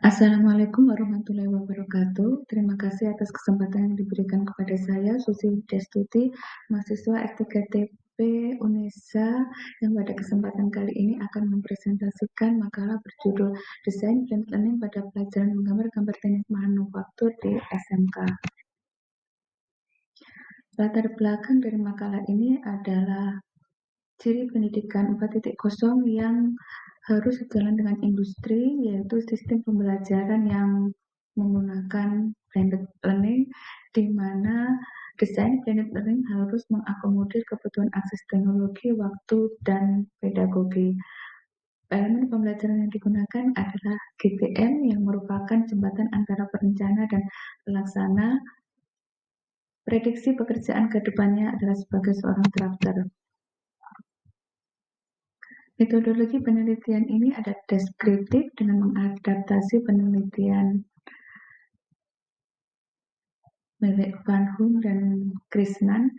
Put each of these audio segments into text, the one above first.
Assalamualaikum warahmatullahi wabarakatuh. Terima kasih atas kesempatan yang diberikan kepada saya, Susi Widiastuti, mahasiswa S3TP UNESA, yang pada kesempatan kali ini akan mempresentasikan makalah berjudul Desain Blended Learning pada pelajaran menggambar gambar teknik manufaktur di SMK. Latar belakang dari makalah ini adalah ciri pendidikan 4.0 yang harus sejalan dengan industri, yaitu sistem pembelajaran yang menggunakan blended learning, di mana desain blended learning harus mengakomodir kebutuhan akses teknologi, waktu, dan pedagogi. Elemen pembelajaran yang digunakan adalah GTM yang merupakan jembatan antara perencana dan pelaksana. Prediksi pekerjaan ke depannya adalah sebagai seorang drafter. Metodologi penelitian ini ada deskriptif dengan mengadaptasi penelitian milik Van Hoom dan Krishnan,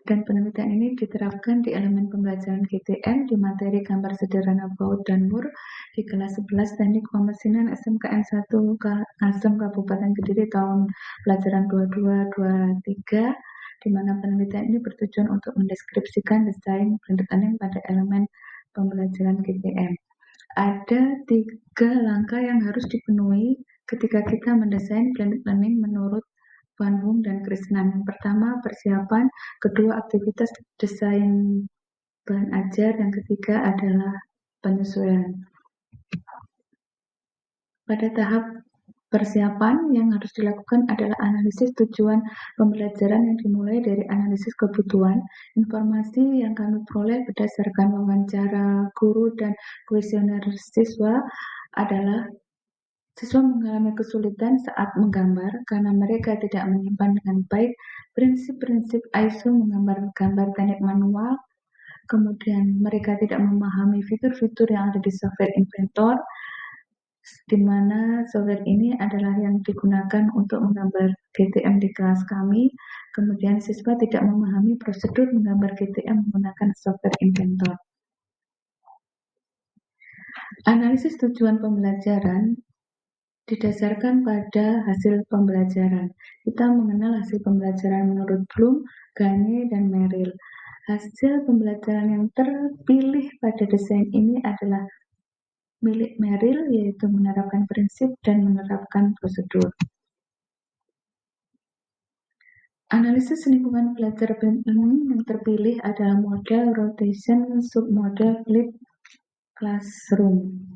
dan penelitian ini diterapkan di elemen pembelajaran GTM di materi gambar sederhana baut dan mur di kelas 11 Teknik Pemesinan SMKN 1 Asem Kabupaten Kediri tahun pelajaran 22-23, di mana penelitian ini bertujuan untuk mendeskripsikan desain blended learning pada elemen pembelajaran GTM. Ada 3 langkah yang harus dipenuhi ketika kita mendesain blended learning menurut Van Hoom dan Krishnan. Yang pertama, persiapan. Kedua, aktivitas desain bahan ajar. Yang ketiga adalah penyesuaian. Pada tahap persiapan yang harus dilakukan adalah analisis tujuan pembelajaran yang dimulai dari analisis kebutuhan. Informasi yang kami peroleh berdasarkan wawancara guru dan kuesioner siswa adalah siswa mengalami kesulitan saat menggambar karena mereka tidak menyimpan dengan baik prinsip-prinsip ISO menggambar gambar teknik manual. Kemudian mereka tidak memahami fitur-fitur yang ada di software Inventor, di mana software ini adalah yang digunakan untuk menggambar GTM di kelas kami. Kemudian siswa tidak memahami prosedur menggambar GTM menggunakan software Inventor. Analisis tujuan pembelajaran didasarkan pada hasil pembelajaran. Kita mengenal hasil pembelajaran menurut Bloom, Gagne, dan Merrill. Hasil pembelajaran yang terpilih pada desain ini adalah milik Merrill, yaitu menerapkan prinsip dan menerapkan prosedur. Analisis lingkungan belajar blended learning yang terpilih adalah model rotation submodel flip classroom,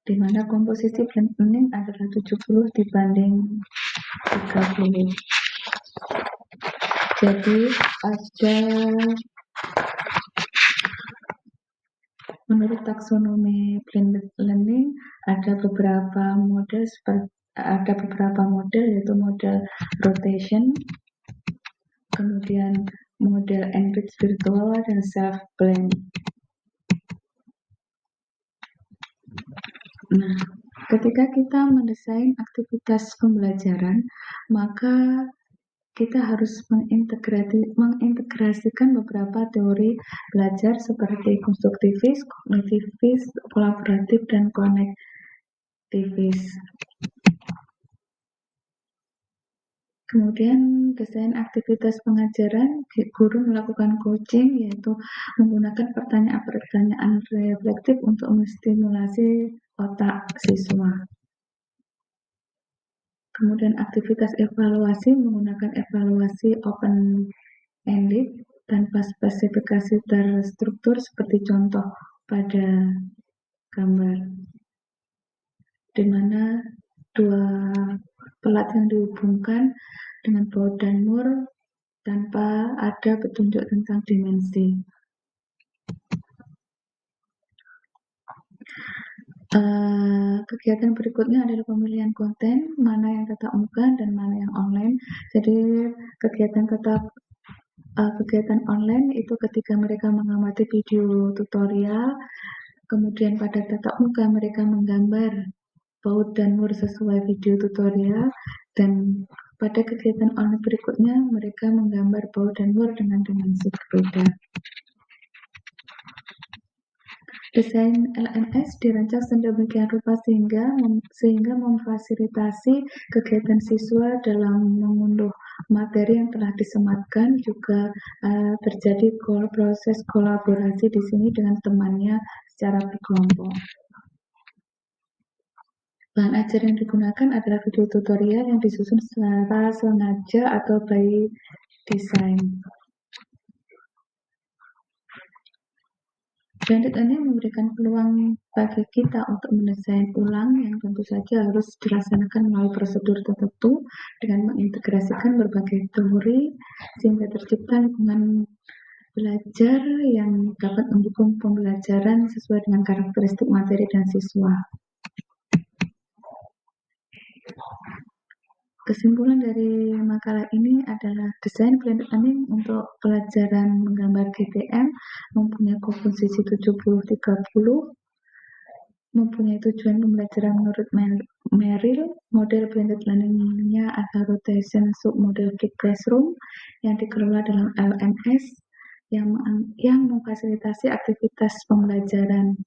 di mana komposisi blended learning adalah 70 dibanding 30. Jadi ada, menurut taksonomi blended learning ada beberapa model yaitu model rotation, kemudian model enrich virtual, dan self blend. Nah, ketika kita mendesain aktivitas pembelajaran, maka kita harus mengintegrasikan beberapa teori belajar seperti konstruktivis, kognitivis, kolaboratif, dan konektivis. Kemudian desain aktivitas pengajaran, guru melakukan coaching, yaitu menggunakan pertanyaan-pertanyaan reflektif untuk menstimulasi otak siswa. Kemudian aktivitas evaluasi menggunakan evaluasi open-ended tanpa spesifikasi terstruktur seperti contoh pada gambar, di mana dua pelat yang dihubungkan dengan baut dan mur tanpa ada petunjuk tentang dimensi. Kegiatan berikutnya adalah pemilihan konten, mana yang tatap muka dan mana yang online. Jadi kegiatan online itu ketika mereka mengamati video tutorial, kemudian pada tatap muka mereka menggambar baut dan mur sesuai video tutorial, dan pada kegiatan online berikutnya mereka menggambar baut dan mur dengan dimensi berbeda. Desain LMS dirancang sedemikian rupa sehingga memfasilitasi kegiatan siswa dalam mengunduh materi yang telah disematkan, juga terjadi proses kolaborasi di sini dengan temannya secara berkelompok. Bahan ajar yang digunakan adalah video tutorial yang disusun secara sengaja atau by design. Blended learning memberikan peluang bagi kita untuk mendesain ulang yang tentu saja harus dilaksanakan melalui prosedur tertentu dengan mengintegrasikan berbagai teori sehingga tercipta lingkungan belajar yang dapat mendukung pembelajaran sesuai dengan karakteristik materi dan siswa. Kesimpulan dari makalah ini adalah desain blended learning untuk pelajaran menggambar GTM mempunyai komposisi 70-30, mempunyai tujuan pembelajaran menurut Merrill. Model blended learning-nya adalah rotation submodel Flip Classroom yang dikelola dalam LMS yang memfasilitasi aktivitas pembelajaran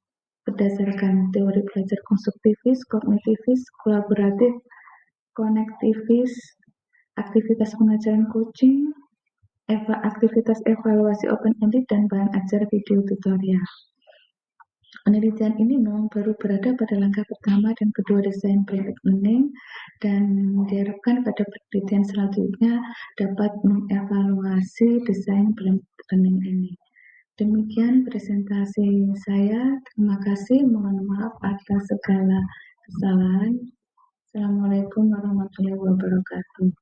berdasarkan teori belajar konstruktivis, kognitivis, kolaboratif, konektivis, aktivitas pengajaran coaching, aktivitas evaluasi open-ended, dan bahan ajar video tutorial. Penelitian ini memang baru berada pada langkah pertama dan kedua desain blended learning, dan diharapkan pada penelitian selanjutnya dapat mengevaluasi desain blended learning ini. Demikian presentasi saya. Terima kasih. Mohon maaf atas segala kesalahan. Assalamualaikum warahmatullahi wabarakatuh.